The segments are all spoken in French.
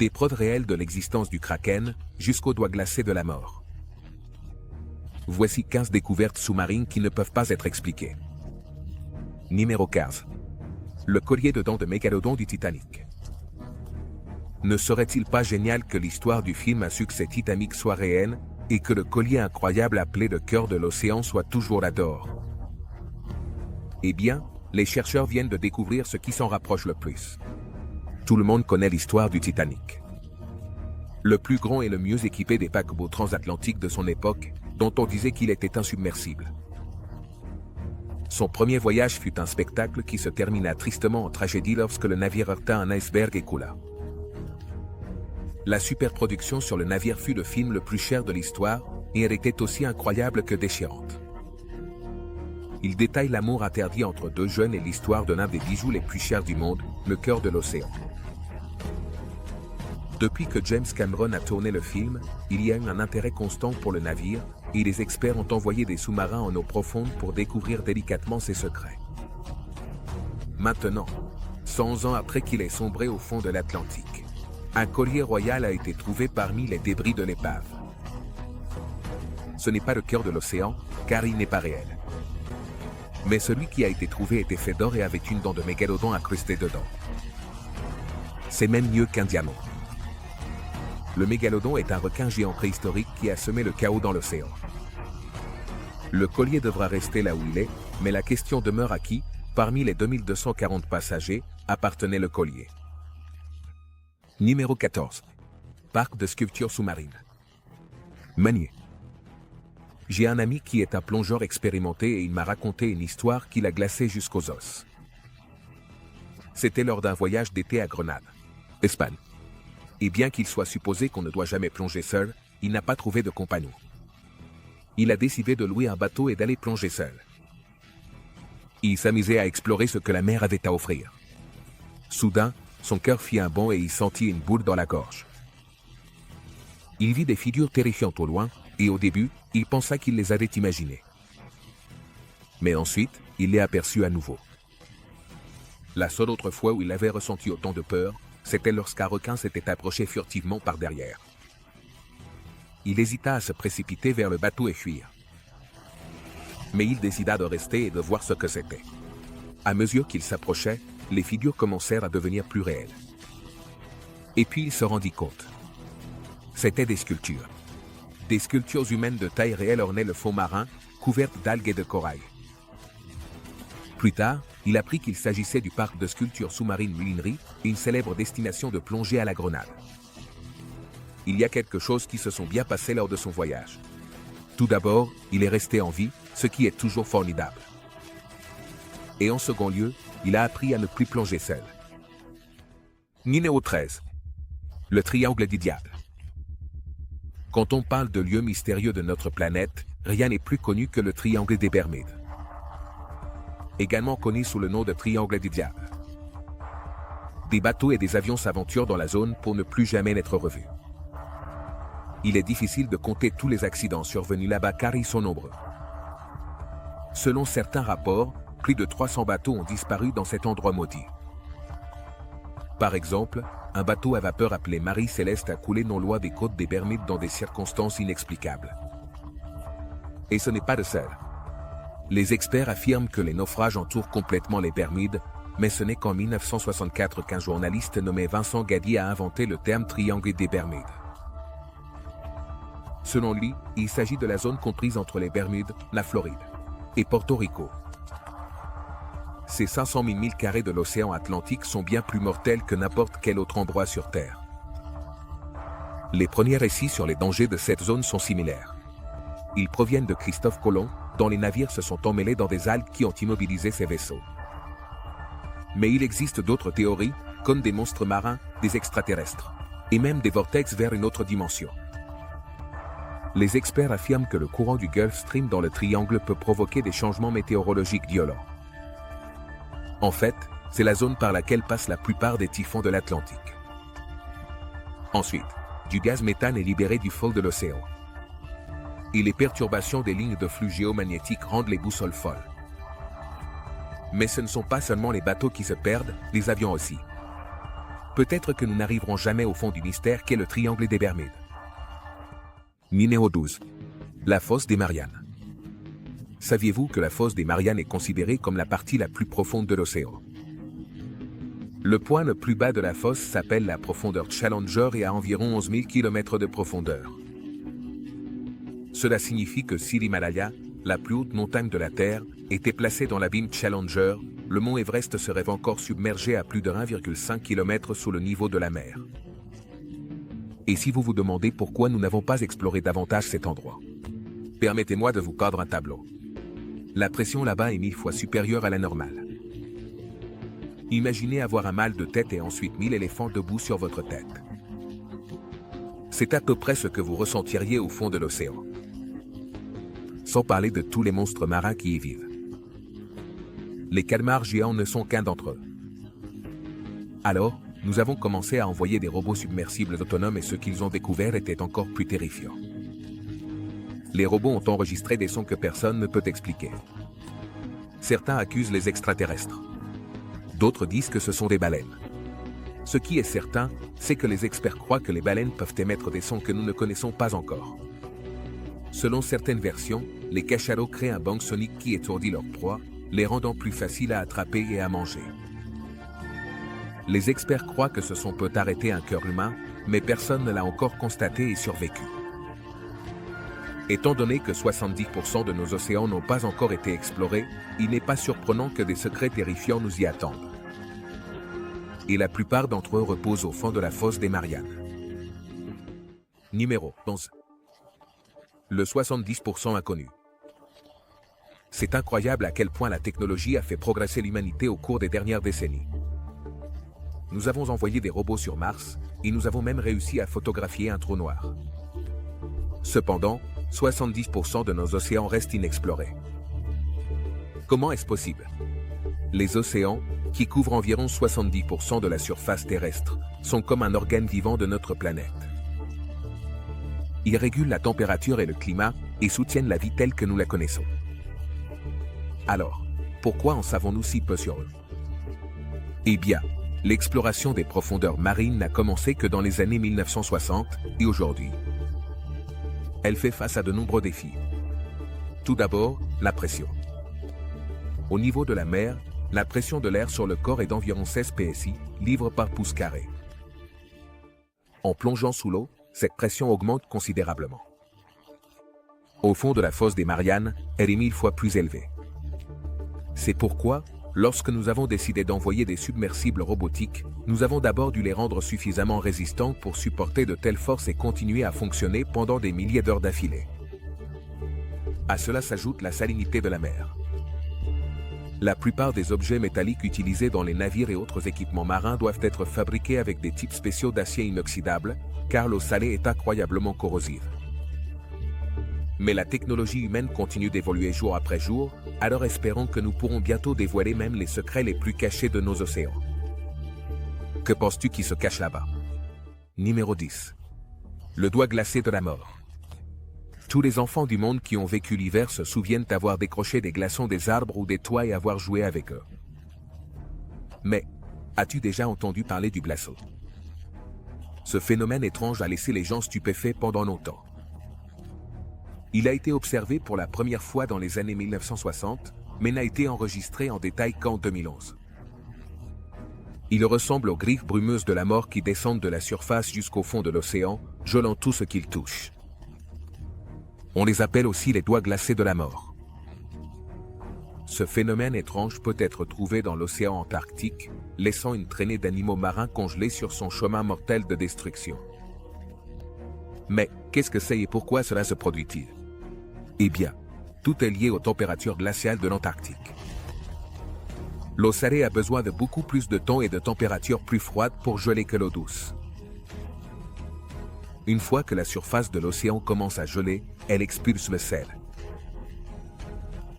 Des preuves réelles de l'existence du Kraken, jusqu'aux doigts glacés de la mort. Voici 15 découvertes sous-marines qui ne peuvent pas être expliquées. Numéro 15. Le collier de dents de mégalodon du Titanic. Ne serait-il pas génial que l'histoire du film à succès Titanic soit réelle, et que le collier incroyable appelé le cœur de l'océan soit toujours là d'or? Eh bien, les chercheurs viennent de découvrir ce qui s'en rapproche le plus. Tout le monde connaît l'histoire du Titanic. Le plus grand et le mieux équipé des paquebots transatlantiques de son époque, dont on disait qu'il était insubmersible. Son premier voyage fut un spectacle qui se termina tristement en tragédie lorsque le navire heurta un iceberg et coula. La superproduction sur le navire fut le film le plus cher de l'histoire, et elle était aussi incroyable que déchirante. Il détaille l'amour interdit entre deux jeunes et l'histoire de l'un des bijoux les plus chers du monde, le cœur de l'océan. Depuis que James Cameron a tourné le film, il y a eu un intérêt constant pour le navire, et les experts ont envoyé des sous-marins en eau profonde pour découvrir délicatement ses secrets. Maintenant, 100 ans après qu'il ait sombré au fond de l'Atlantique, un collier royal a été trouvé parmi les débris de l'épave. Ce n'est pas le cœur de l'océan, car il n'est pas réel. Mais celui qui a été trouvé était fait d'or et avait une dent de mégalodon incrustée dedans. C'est même mieux qu'un diamant. Le mégalodon est un requin géant préhistorique qui a semé le chaos dans l'océan. Le collier devra rester là où il est, mais la question demeure à qui, parmi les 2240 passagers, appartenait le collier. Numéro 14. Parc de sculptures sous-marines. Meunier. J'ai un ami qui est un plongeur expérimenté et il m'a raconté une histoire qui l'a glacé jusqu'aux os. C'était lors d'un voyage d'été à Grenade, Espagne. Et bien qu'il soit supposé qu'on ne doit jamais plonger seul, il n'a pas trouvé de compagnon. Il a décidé de louer un bateau et d'aller plonger seul. Il s'amusait à explorer ce que la mer avait à offrir. Soudain, son cœur fit un bond et il sentit une boule dans la gorge. Il vit des figures terrifiantes au loin, et au début, il pensa qu'il les avait imaginées. Mais ensuite, il les aperçut à nouveau. La seule autre fois où il avait ressenti autant de peur, c'était lorsqu'un requin s'était approché furtivement par derrière. Il hésita à se précipiter vers le bateau et fuir. Mais il décida de rester et de voir ce que c'était. À mesure qu'il s'approchait, les figures commencèrent à devenir plus réelles. Et puis il se rendit compte. C'étaient des sculptures. Des sculptures humaines de taille réelle ornaient le fond marin, couvertes d'algues et de corail. Plus tard, il apprit qu'il s'agissait du parc de sculptures sous-marines Mulinerie, une célèbre destination de plongée à la Grenade. Il y a quelque chose qui se sont bien passés lors de son voyage. Tout d'abord, il est resté en vie, ce qui est toujours formidable. Et en second lieu, il a appris à ne plus plonger seul. Numéro 13. Le triangle du diable. Quand on parle de lieux mystérieux de notre planète, rien n'est plus connu que le triangle des Bermudes. Également connu sous le nom de triangle du diable. Des bateaux et des avions s'aventurent dans la zone pour ne plus jamais être revus. Il est difficile de compter tous les accidents survenus là-bas car ils sont nombreux. Selon certains rapports, plus de 300 bateaux ont disparu dans cet endroit maudit. Par exemple, un bateau à vapeur appelé Marie Céleste a coulé non loin des côtes des Bermudes dans des circonstances inexplicables. Et ce n'est pas le seul. Les experts affirment que les naufrages entourent complètement les Bermudes, mais ce n'est qu'en 1964 qu'un journaliste nommé Vincent Gadier a inventé le terme triangle des Bermudes. Selon lui, il s'agit de la zone comprise entre les Bermudes, la Floride et Porto Rico. Ces 500 000 milles carrés de l'océan Atlantique sont bien plus mortels que n'importe quel autre endroit sur Terre. Les premiers récits sur les dangers de cette zone sont similaires. Ils proviennent de Christophe Colomb, dont les navires se sont emmêlés dans des algues qui ont immobilisé ses vaisseaux. Mais il existe d'autres théories, comme des monstres marins, des extraterrestres, et même des vortex vers une autre dimension. Les experts affirment que le courant du Gulf Stream dans le triangle peut provoquer des changements météorologiques violents. En fait, c'est la zone par laquelle passent la plupart des typhons de l'Atlantique. Ensuite, du gaz méthane est libéré du fond de l'océan. Et les perturbations des lignes de flux géomagnétiques rendent les boussoles folles. Mais ce ne sont pas seulement les bateaux qui se perdent, les avions aussi. peut-être que nous n'arriverons jamais au fond du mystère qu'est le triangle des Bermudes. Numéro 12. La fosse des Mariannes. Saviez-vous que la fosse des Mariannes est considérée comme la partie la plus profonde de l'océan? Le point le plus bas de la fosse s'appelle la profondeur Challenger et a environ 11 000 km de profondeur. Cela signifie que si l'Himalaya, la plus haute montagne de la Terre, était placée dans l'abîme Challenger, le mont Everest serait encore submergé à plus de 1,5 km sous le niveau de la mer. Et si vous vous demandez pourquoi nous n'avons pas exploré davantage cet endroit, permettez-moi de vous peindre un tableau. La pression là-bas est 1000 fois supérieure à la normale. Imaginez avoir un mal de tête et ensuite 1000 éléphants debout sur votre tête. C'est à peu près ce que vous ressentiriez au fond de l'océan. Sans parler de tous les monstres marins qui y vivent. Les calmars géants ne sont qu'un d'entre eux. Alors, nous avons commencé à envoyer des robots submersibles autonomes et ce qu'ils ont découvert était encore plus terrifiant. Les robots ont enregistré des sons que personne ne peut expliquer. Certains accusent les extraterrestres. D'autres disent que ce sont des baleines. Ce qui est certain, c'est que les experts croient que les baleines peuvent émettre des sons que nous ne connaissons pas encore. Selon certaines versions, les cachalots créent un bang sonique qui étourdit leur proie, les rendant plus faciles à attraper et à manger. Les experts croient que ce son peut arrêter un cœur humain, mais personne ne l'a encore constaté et survécu. Étant donné que 70% de nos océans n'ont pas encore été explorés, il n'est pas surprenant que des secrets terrifiants nous y attendent. Et la plupart d'entre eux reposent au fond de la fosse des Mariannes. Numéro 11. Le 70% inconnu. C'est incroyable à quel point la technologie a fait progresser l'humanité au cours des dernières décennies. Nous avons envoyé des robots sur Mars, et nous avons même réussi à photographier un trou noir. Cependant, 70% de nos océans restent inexplorés. Comment est-ce possible? Les océans, qui couvrent environ 70% de la surface terrestre, sont comme un organe vivant de notre planète. Ils régulent la température et le climat et soutiennent la vie telle que nous la connaissons. Alors, pourquoi en savons-nous si peu sur eux? Eh bien, l'exploration des profondeurs marines n'a commencé que dans les années 1960 et aujourd'hui, elle fait face à de nombreux défis. Tout d'abord, la pression. Au niveau de la mer, la pression de l'air sur le corps est d'environ 16 psi, livres par pouce carré. En plongeant sous l'eau, cette pression augmente considérablement. Au fond de la fosse des Mariannes, elle est 1000 fois plus élevée. C'est pourquoi, lorsque nous avons décidé d'envoyer des submersibles robotiques, nous avons d'abord dû les rendre suffisamment résistants pour supporter de telles forces et continuer à fonctionner pendant des milliers d'heures d'affilée. À cela s'ajoute la salinité de la mer. La plupart des objets métalliques utilisés dans les navires et autres équipements marins doivent être fabriqués avec des types spéciaux d'acier inoxydable, car l'eau salée est incroyablement corrosive. Mais la technologie humaine continue d'évoluer jour après jour, alors espérons que nous pourrons bientôt dévoiler même les secrets les plus cachés de nos océans. Que penses-tu qui se cache là-bas? Numéro 10. Le doigt glacé de la mort. Tous les enfants du monde qui ont vécu l'hiver se souviennent avoir décroché des glaçons des arbres ou des toits et avoir joué avec eux. Mais, as-tu déjà entendu parler du glaçon? Ce phénomène étrange a laissé les gens stupéfaits pendant longtemps. Il a été observé pour la première fois dans les années 1960, mais n'a été enregistré en détail qu'en 2011. Il ressemble aux griffes brumeuses de la mort qui descendent de la surface jusqu'au fond de l'océan, gelant tout ce qu'ils touchent. On les appelle aussi les doigts glacés de la mort. Ce phénomène étrange peut être trouvé dans l'océan Antarctique, laissant une traînée d'animaux marins congelés sur son chemin mortel de destruction. Mais, qu'est-ce que c'est et pourquoi cela se produit-il? Eh bien, tout est lié aux températures glaciales de l'Antarctique. L'eau salée a besoin de beaucoup plus de temps et de températures plus froides pour geler que l'eau douce. Une fois que la surface de l'océan commence à geler, elle expulse le sel.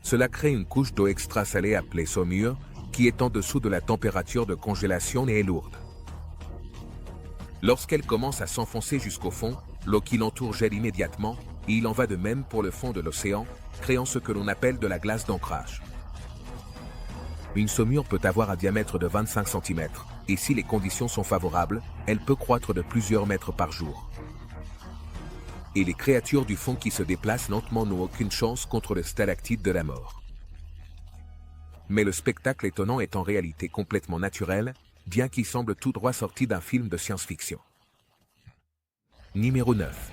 Cela crée une couche d'eau extra-salée appelée saumure, qui est en dessous de la température de congélation et est lourde. Lorsqu'elle commence à s'enfoncer jusqu'au fond, l'eau qui l'entoure gèle immédiatement, et il en va de même pour le fond de l'océan, créant ce que l'on appelle de la glace d'ancrage. Une saumure peut avoir un diamètre de 25 cm, et si les conditions sont favorables, elle peut croître de plusieurs mètres par jour. Et les créatures du fond qui se déplacent lentement n'ont aucune chance contre le stalactite de la mort. Mais le spectacle étonnant est en réalité complètement naturel, bien qu'il semble tout droit sorti d'un film de science-fiction. Numéro 9.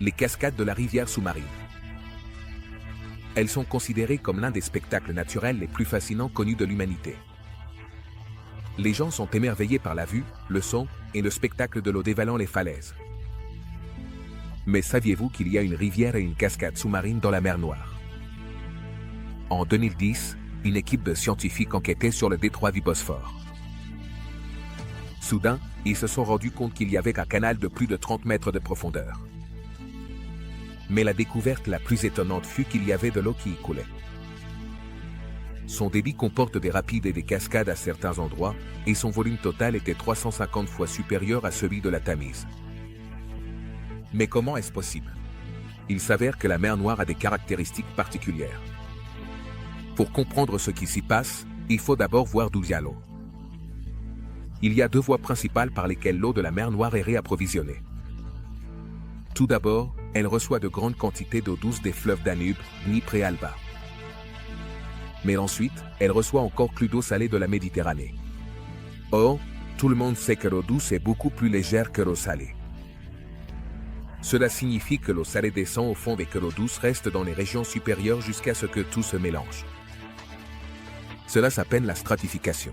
Les cascades de la rivière sous-marine. Elles sont considérées comme l'un des spectacles naturels les plus fascinants connus de l'humanité. Les gens sont émerveillés par la vue, le son et le spectacle de l'eau dévalant les falaises. Mais saviez-vous qu'il y a une rivière et une cascade sous-marine dans la mer Noire? En 2010, une équipe de scientifiques enquêtait sur le détroit du Bosphore. Soudain, ils se sont rendus compte qu'il y avait un canal de plus de 30 mètres de profondeur. Mais la découverte la plus étonnante fut qu'il y avait de l'eau qui y coulait. Son débit comporte des rapides et des cascades à certains endroits, et son volume total était 350 fois supérieur à celui de la Tamise. Mais comment est-ce possible? Il s'avère que la mer Noire a des caractéristiques particulières. Pour comprendre ce qui s'y passe, il faut d'abord voir d'où vient l'eau. Il y a deux voies principales par lesquelles l'eau de la mer Noire est réapprovisionnée. Tout d'abord, elle reçoit de grandes quantités d'eau douce des fleuves Danube, Dnipr et Alba. Mais ensuite, elle reçoit encore plus d'eau salée de la Méditerranée. Or, tout le monde sait que l'eau douce est beaucoup plus légère que l'eau salée. Cela signifie que l'eau salée descend au fond et que l'eau douce reste dans les régions supérieures jusqu'à ce que tout se mélange. Cela s'appelle la stratification.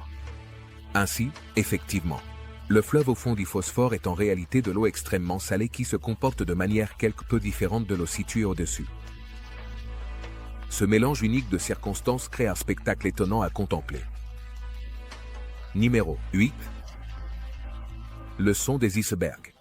Ainsi, effectivement, le fleuve au fond du Bosphore est en réalité de l'eau extrêmement salée qui se comporte de manière quelque peu différente de l'eau située au-dessus. Ce mélange unique de circonstances crée un spectacle étonnant à contempler. Numéro 8. Le son des icebergs.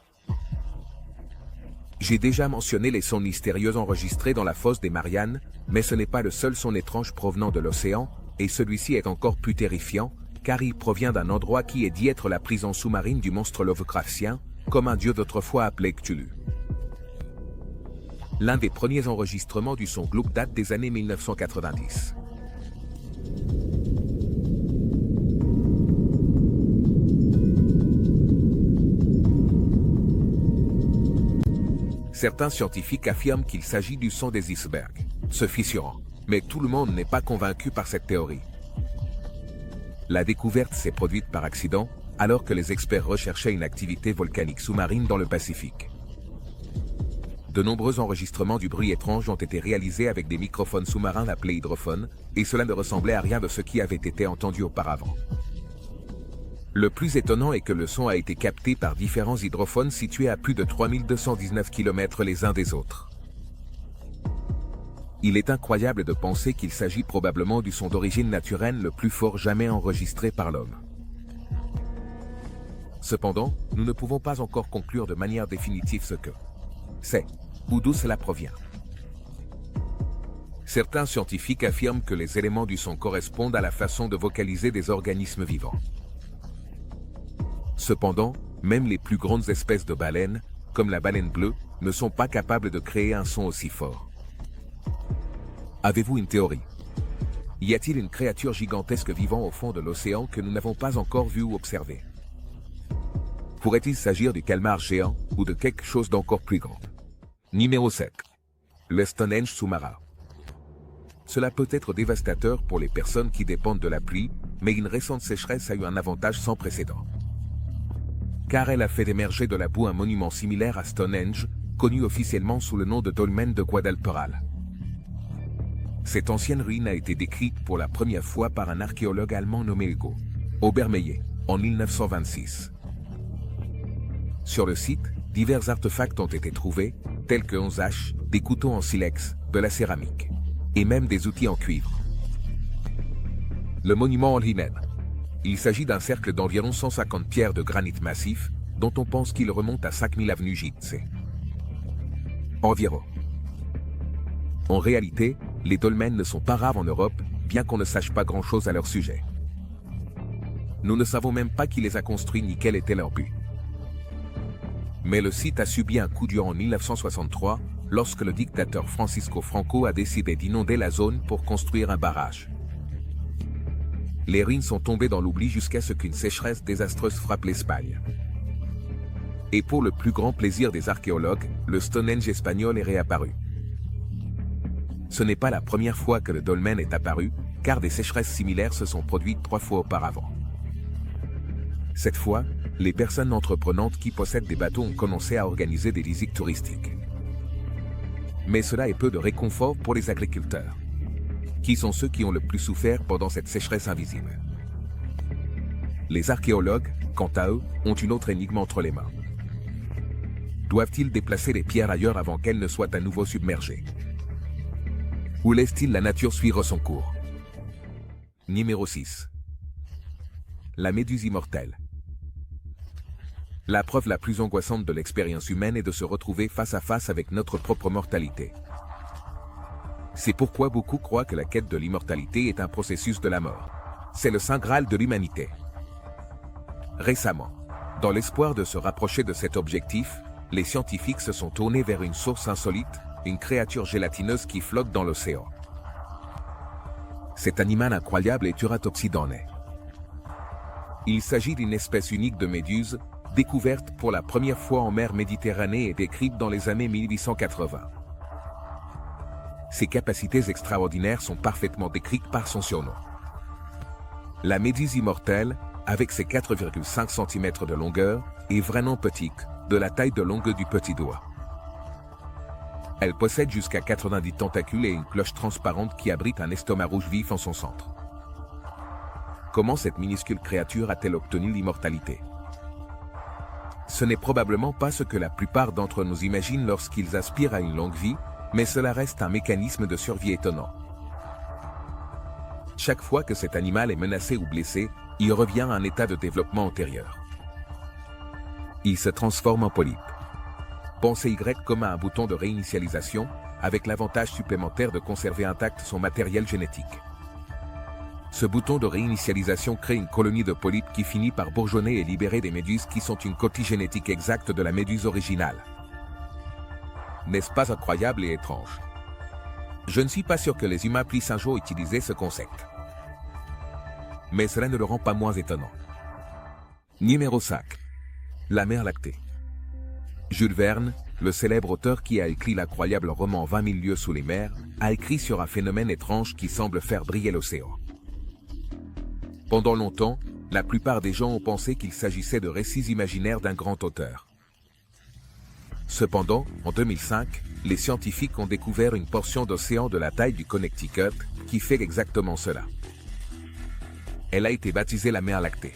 J'ai déjà mentionné les sons mystérieux enregistrés dans la fosse des Mariannes, mais ce n'est pas le seul son étrange provenant de l'océan, et celui-ci est encore plus terrifiant, car il provient d'un endroit qui est dit être la prison sous-marine du monstre Lovecraftien, comme un dieu d'autrefois appelé Cthulhu. L'un des premiers enregistrements du son glauque date des années 1990. Certains scientifiques affirment qu'il s'agit du son des icebergs, se fissurant, mais tout le monde n'est pas convaincu par cette théorie. La découverte s'est produite par accident, alors que les experts recherchaient une activité volcanique sous-marine dans le Pacifique. De nombreux enregistrements du bruit étrange ont été réalisés avec des microphones sous-marins appelés hydrophones, et cela ne ressemblait à rien de ce qui avait été entendu auparavant. Le plus étonnant est que le son a été capté par différents hydrophones situés à plus de 3219 km les uns des autres. Il est incroyable de penser qu'il s'agit probablement du son d'origine naturelle le plus fort jamais enregistré par l'homme. Cependant, nous ne pouvons pas encore conclure de manière définitive ce que c'est, ou d'où cela provient. Certains scientifiques affirment que les éléments du son correspondent à la façon de vocaliser des organismes vivants. Cependant, même les plus grandes espèces de baleines, comme la baleine bleue, ne sont pas capables de créer un son aussi fort. Avez-vous une théorie? Y a-t-il une créature gigantesque vivant au fond de l'océan que nous n'avons pas encore vue ou observée? Pourrait-il s'agir du calmar géant ou de quelque chose d'encore plus grand? Numéro 7. Le Stonehenge sous-marin. Cela peut être dévastateur pour les personnes qui dépendent de la pluie, mais une récente sécheresse a eu un avantage sans précédent. Car elle a fait émerger de la boue un monument similaire à Stonehenge, connu officiellement sous le nom de dolmen de Guadalperal. Cette ancienne ruine a été décrite pour la première fois par un archéologue allemand nommé Hugo Obermeyer, en 1926. Sur le site, divers artefacts ont été trouvés, tels que 11 haches, des couteaux en silex, de la céramique, et même des outils en cuivre. Le monument en lui-même. Il s'agit d'un cercle d'environ 150 pierres de granit massif, dont on pense qu'il remonte à 5000 avenue Gitse. Environ. En réalité, les dolmens ne sont pas rares en Europe, bien qu'on ne sache pas grand-chose à leur sujet. Nous ne savons même pas qui les a construits ni quel était leur but. Mais le site a subi un coup dur en 1963, lorsque le dictateur Francisco Franco a décidé d'inonder la zone pour construire un barrage. les ruines sont tombées dans l'oubli jusqu'à ce qu'une sécheresse désastreuse frappe l'Espagne. Et pour le plus grand plaisir des archéologues, le Stonehenge espagnol est réapparu. Ce n'est pas la première fois que le dolmen est apparu, car des sécheresses similaires se sont produites 3 fois auparavant. Cette fois, les personnes entreprenantes qui possèdent des bateaux ont commencé à organiser des visites touristiques. Mais cela est peu de réconfort pour les agriculteurs, qui sont ceux qui ont le plus souffert pendant cette sécheresse invisible. Les archéologues, quant à eux, ont une autre énigme entre les mains. Doivent-ils déplacer les pierres ailleurs avant qu'elles ne soient à nouveau submergées? Ou laissent-ils la nature suivre son cours? Numéro 6. La méduse immortelle. La preuve la plus angoissante de l'expérience humaine est de se retrouver face à face avec notre propre mortalité. C'est pourquoi beaucoup croient que la quête de l'immortalité est un processus de la mort. C'est le saint graal de l'humanité. Récemment, dans l'espoir de se rapprocher de cet objectif, les scientifiques se sont tournés vers une source insolite, une créature gélatineuse qui flotte dans l'océan. Cet animal incroyable est Uratopsidone. Il s'agit d'une espèce unique de méduse, découverte pour la première fois en mer Méditerranée et décrite dans les années 1880. Ses capacités extraordinaires sont parfaitement décrites par son surnom. La méduse immortelle, avec ses 4,5 cm de longueur, est vraiment petite, de la taille de l'ongle du petit doigt. Elle possède jusqu'à 90 tentacules et une cloche transparente qui abrite un estomac rouge vif en son centre. Comment cette minuscule créature a-t-elle obtenu l'immortalité? Ce n'est probablement pas ce que la plupart d'entre nous imaginent lorsqu'ils aspirent à une longue vie, mais cela reste un mécanisme de survie étonnant. Chaque fois que cet animal est menacé ou blessé, il revient à un état de développement antérieur. Il se transforme en polype. Pensez Y comme à un bouton de réinitialisation, avec l'avantage supplémentaire de conserver intact son matériel génétique. Ce bouton de réinitialisation crée une colonie de polypes qui finit par bourgeonner et libérer des méduses qui sont une copie génétique exacte de la méduse originale. N'est-ce pas incroyable et étrange? Je ne suis pas sûr que les humains puissent un jour utiliser ce concept. Mais cela ne le rend pas moins étonnant. Numéro 5. La mer lactée. Jules Verne, le célèbre auteur qui a écrit l'incroyable roman 20 000 lieues sous les mers, a écrit sur un phénomène étrange qui semble faire briller l'océan. Pendant longtemps, la plupart des gens ont pensé qu'il s'agissait de récits imaginaires d'un grand auteur. Cependant, en 2005, les scientifiques ont découvert une portion d'océan de la taille du Connecticut qui fait exactement cela. Elle a été baptisée la mer lactée.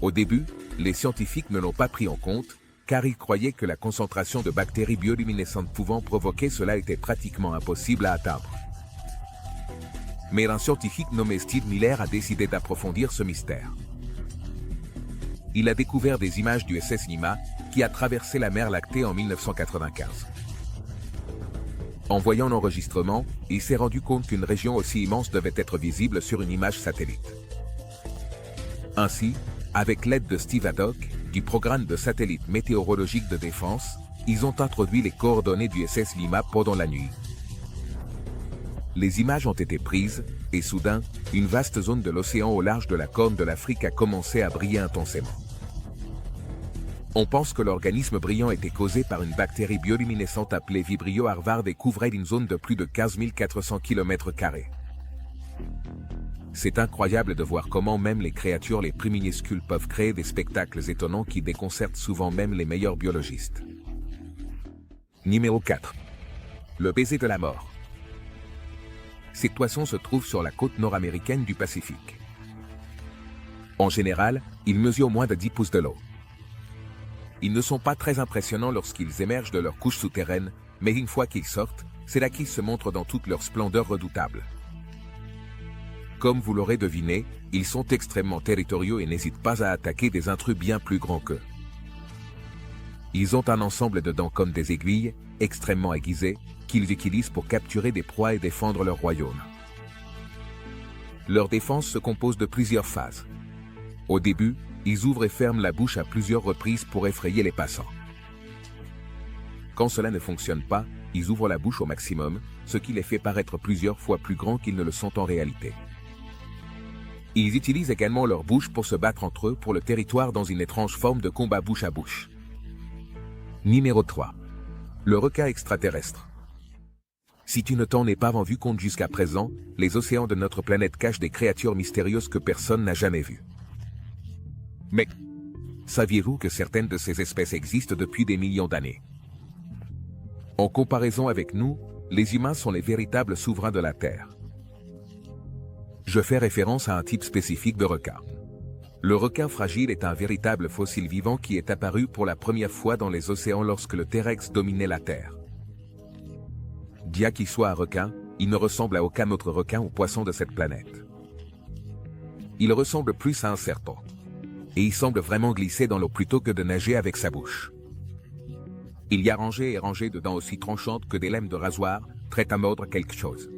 Au début, les scientifiques ne l'ont pas pris en compte, car ils croyaient que la concentration de bactéries bioluminescentes pouvant provoquer cela était pratiquement impossible à atteindre. Mais un scientifique nommé Steve Miller a décidé d'approfondir ce mystère. Il a découvert des images du SS Lima, qui a traversé la mer lactée en 1995. En voyant l'enregistrement, il s'est rendu compte qu'une région aussi immense devait être visible sur une image satellite. Ainsi, avec l'aide de Steve Haddock, du programme de satellite météorologique de défense, ils ont introduit les coordonnées du SS Lima pendant la nuit. Les images ont été prises, et soudain, une vaste zone de l'océan au large de la Corne de l'Afrique a commencé à briller intensément. On pense que l'organisme brillant était causé par une bactérie bioluminescente appelée Vibrio harvard et couvrait une zone de plus de 15 400 km². C'est incroyable de voir comment même les créatures les plus minuscules peuvent créer des spectacles étonnants qui déconcertent souvent même les meilleurs biologistes. Numéro 4. Le baiser de la mort. Ces poissons se trouvent sur la côte nord-américaine du Pacifique. En général, ils mesurent moins de 10 pouces de long. Ils ne sont pas très impressionnants lorsqu'ils émergent de leur couche souterraine, mais une fois qu'ils sortent, c'est là qu'ils se montrent dans toute leur splendeur redoutable. Comme vous l'aurez deviné, ils sont extrêmement territoriaux et n'hésitent pas à attaquer des intrus bien plus grands qu'eux. Ils ont un ensemble de dents comme des aiguilles, extrêmement aiguisées, qu'ils utilisent pour capturer des proies et défendre leur royaume. Leur défense se compose de plusieurs phases. Au début, ils ouvrent et ferment la bouche à plusieurs reprises pour effrayer les passants. Quand cela ne fonctionne pas, ils ouvrent la bouche au maximum, ce qui les fait paraître plusieurs fois plus grands qu'ils ne le sont en réalité. Ils utilisent également leur bouche pour se battre entre eux pour le territoire dans une étrange forme de combat bouche à bouche. Numéro 3. Le requin extraterrestre. Si tu ne t'en es pas rendu compte jusqu'à présent, les océans de notre planète cachent des créatures mystérieuses que personne n'a jamais vues. Mais saviez-vous que certaines de ces espèces existent depuis des millions d'années? En comparaison avec nous, les humains sont les véritables souverains de la Terre. Je fais référence à un type spécifique de requin. Le requin fragile est un véritable fossile vivant qui est apparu pour la première fois dans les océans lorsque le T-Rex dominait la Terre. Bien qu'il soit un requin, il ne ressemble à aucun autre requin ou poisson de cette planète. Il ressemble plus à un serpent. Et il semble vraiment glisser dans l'eau plutôt que de nager avec sa bouche. Il y a rangées et rangées de dents aussi tranchantes que des lames de rasoir, prêtes à mordre quelque chose.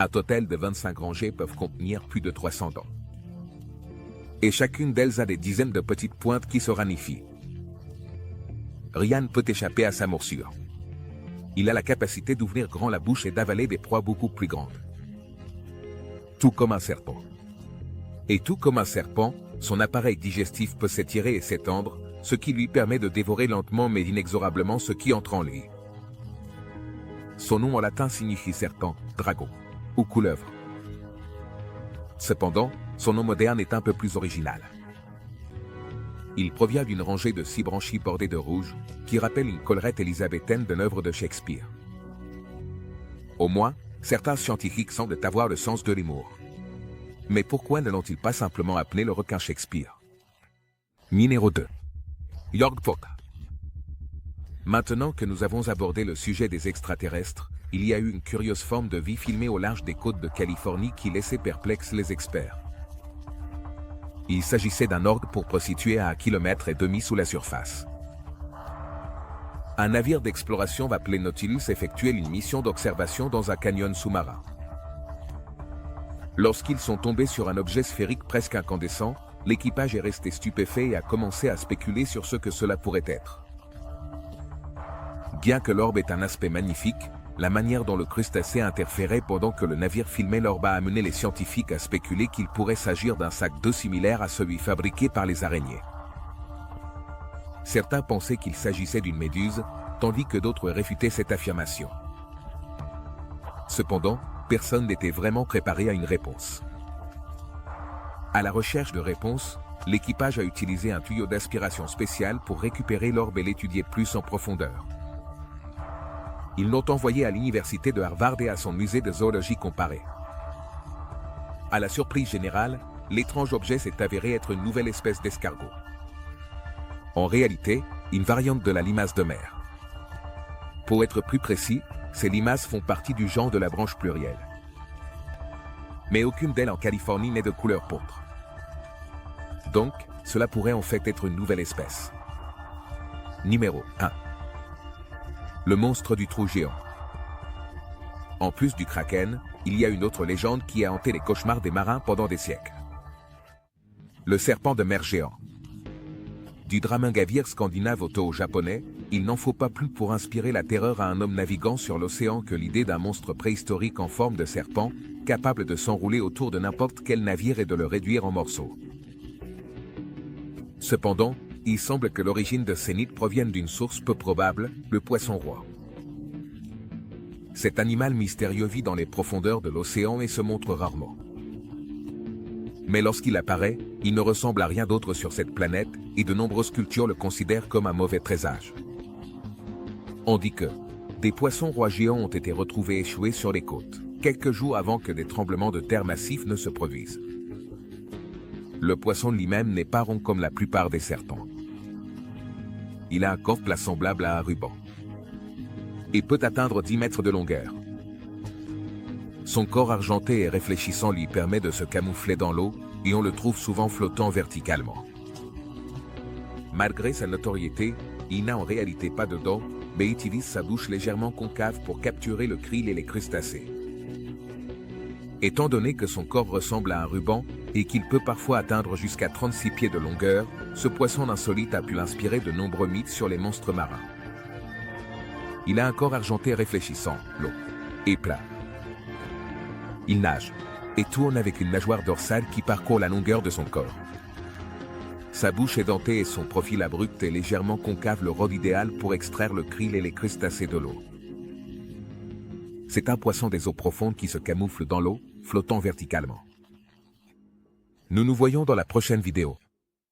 Un total de 25 rangées peuvent contenir plus de 300 dents. Et chacune d'elles a des dizaines de petites pointes qui se ramifient. Rien ne peut échapper à sa morsure. Il a la capacité d'ouvrir grand la bouche et d'avaler des proies beaucoup plus grandes. Tout comme un serpent. Et tout comme un serpent, son appareil digestif peut s'étirer et s'étendre, ce qui lui permet de dévorer lentement mais inexorablement ce qui entre en lui. Son nom en latin signifie serpent, dragon ou couleuvre. Cependant, son nom moderne est un peu plus original. Il provient d'une rangée de 6 branchies bordées de rouge, qui rappelle une collerette élisabéthaine d'une œuvre de Shakespeare. Au moins, certains scientifiques semblent avoir le sens de l'humour. Mais pourquoi ne l'ont-ils pas simplement appelé le requin Shakespeare? Numéro 2. Yogg-Potch. Maintenant que nous avons abordé le sujet des extraterrestres, il y a eu une curieuse forme de vie filmée au large des côtes de Californie qui laissait perplexes les experts. Il s'agissait d'un orgue pour prostituées à 1,5 km sous la surface. Un navire d'exploration appelé Nautilus effectuait une mission d'observation dans un canyon sous-marin. Lorsqu'ils sont tombés sur un objet sphérique presque incandescent, l'équipage est resté stupéfait et a commencé à spéculer sur ce que cela pourrait être. Bien que l'orbe ait un aspect magnifique, la manière dont le crustacé interférait pendant que le navire filmait l'orbe a amené les scientifiques à spéculer qu'il pourrait s'agir d'un sac d'eau similaire à celui fabriqué par les araignées. Certains pensaient qu'il s'agissait d'une méduse, tandis que d'autres réfutaient cette affirmation. Cependant, personne n'était vraiment préparé à une réponse. À la recherche de réponses, l'équipage a utilisé un tuyau d'aspiration spécial pour récupérer l'orbe et l'étudier plus en profondeur. Ils l'ont envoyé à l'université de Harvard et à son musée de zoologie comparée. À la surprise générale, l'étrange objet s'est avéré être une nouvelle espèce d'escargot. En réalité, une variante de la limace de mer. Pour être plus précis, ces limaces font partie du genre de la branche plurielle. Mais aucune d'elles en Californie n'est de couleur pourpre. Donc, cela pourrait en fait être une nouvelle espèce. Numéro 1. Le monstre du trou géant. En plus du kraken, il y a une autre légende qui a hanté les cauchemars des marins pendant des siècles. Le serpent de mer géant. Du Dramungavir scandinave au Toho japonais, il n'en faut pas plus pour inspirer la terreur à un homme naviguant sur l'océan que l'idée d'un monstre préhistorique en forme de serpent, capable de s'enrouler autour de n'importe quel navire et de le réduire en morceaux. Cependant, il semble que l'origine de ces mythes provienne d'une source peu probable, le poisson-roi. Cet animal mystérieux vit dans les profondeurs de l'océan et se montre rarement. Mais lorsqu'il apparaît, il ne ressemble à rien d'autre sur cette planète, et de nombreuses cultures le considèrent comme un mauvais présage. On dit que des poissons-rois géants ont été retrouvés échoués sur les côtes, quelques jours avant que des tremblements de terre massifs ne se produisent. Le poisson lui-même n'est pas rond comme la plupart des serpents. Il a un corps plat semblable à un ruban. Et peut atteindre 10 mètres de longueur. Son corps argenté et réfléchissant lui permet de se camoufler dans l'eau, et on le trouve souvent flottant verticalement. Malgré sa notoriété, il n'a en réalité pas de dents, mais utilise sa bouche légèrement concave pour capturer le krill et les crustacés. Étant donné que son corps ressemble à un ruban, et qu'il peut parfois atteindre jusqu'à 36 pieds de longueur, ce poisson insolite a pu inspirer de nombreux mythes sur les monstres marins. Il a un corps argenté réfléchissant, long et plat. Il nage, et tourne avec une nageoire dorsale qui parcourt la longueur de son corps. Sa bouche est dentée et son profil abrupt et légèrement concave, le rôle idéal pour extraire le krill et les crustacés de l'eau. C'est un poisson des eaux profondes qui se camoufle dans l'eau, flottant verticalement. Nous nous voyons dans la prochaine vidéo.